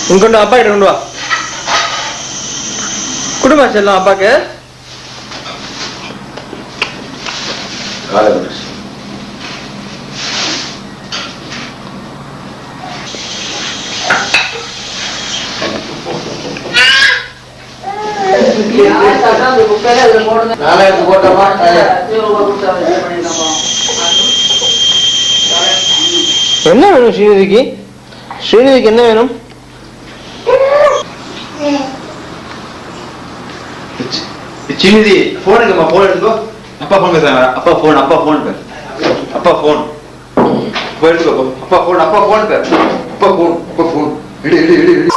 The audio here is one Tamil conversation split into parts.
கொண்டு அப்பா கிட்ட கொண்டு வா. குடும்பா செல்லம் அப்பாக்கு. என்ன வேணும் ஸ்ரீநிதிக்கு? ஸ்ரீநிதிக்கு என்ன வேணும்? ஸ்ரீநிதி போனுங்கம்மா, போன் எடுத்துக்கோ. அப்பா போன் பேசுறாங்க. அப்பா போன் அப்பா போன் பேர். அப்பா போன் எடுத்துக்கோ. அப்பா போன் அப்பா போன் பேர். அப்பா போன் அப்பா போன் இடு இடு இடு இடு.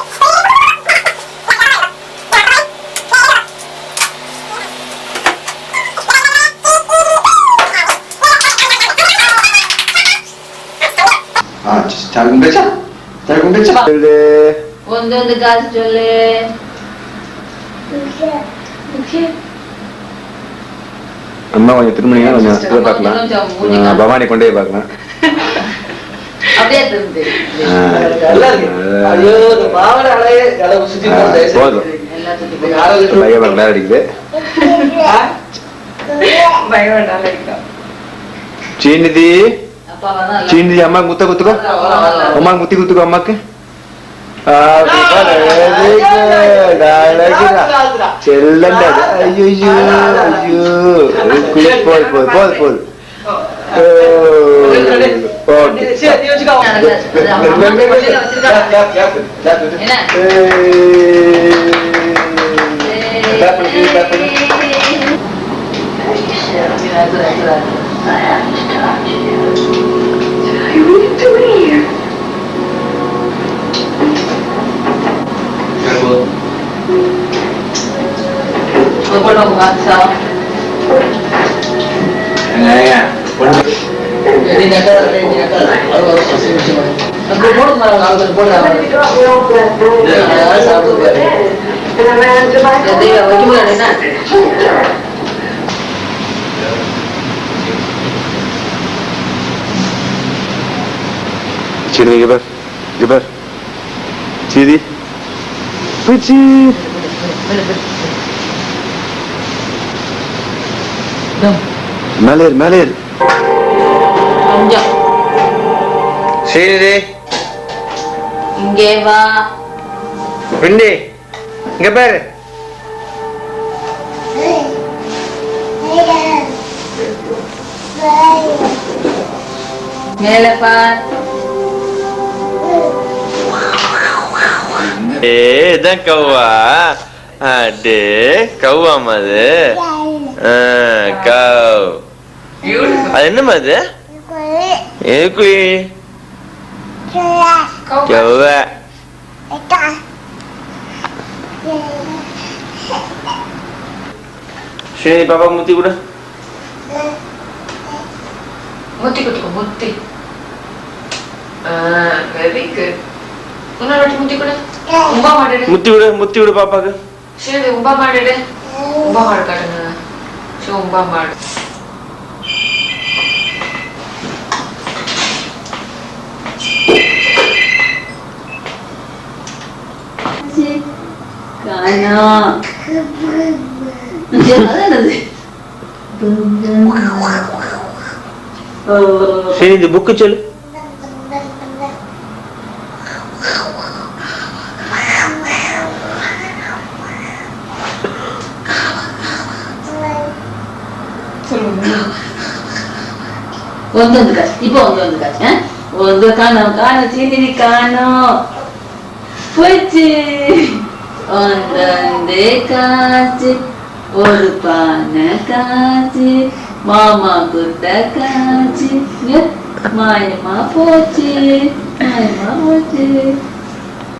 ಒಂದೊಂದು ಗಾಜು ಚೊಲ್ಲೆ. அம்மா கொஞ்சம் திரும்பினீங்க கொஞ்சம் பார்க்கலாம். பவானி கொண்டே பார்க்கலாம். அப்படியே திரும்பி போதும். அடிக்குது. ஸ்ரீநிதி ஸ்ரீநிதி அம்மா முத்த குத்துக்கோ. அம்மா முத்தி குத்துக்கோ அம்மாக்கு. செல்லண்டா. ஐயோ ஐயோ போது போது போது போது. Sini geber, geber. Sini. Puji. Malir, malir. Sini. Inge va. Vindi. Geber. Melepat. இதான் கவ்வா. அடே கவ்வாமா அது? கவ். அது என்னமா அது? குயி கவ்வா. ஸ்ரீ பாப்பா முத்தி கூட. முத்தி குத்துக்கோ முத்தி. Very good. உன்ன ரொட்டி முத்தி கூட. உம்பா மாடுடே. முத்தி விடு பாப்பாக்கு. சரி உம்பா மாடுடே. உம்பா மாடு காட்டுங்க. சோ உம்பா மாடு. கானா. சரி இந்த புக்கு சொல்லு. ಒಂದೊಂದು ಕಾಚು ಇಪ್ಪ ಒಂದೊಂದು ಕಾಚು ಒಂದು ಕಾಣೋ ಕಾಣೋ ಚೀನಿ ಕಾಣೋ ಒಂದೊಂದೇ ಕಾಚು ஒரு பானை காச்சு மாமா குத்த காச்சு மாயமா போச்சு மாயமா போச்சு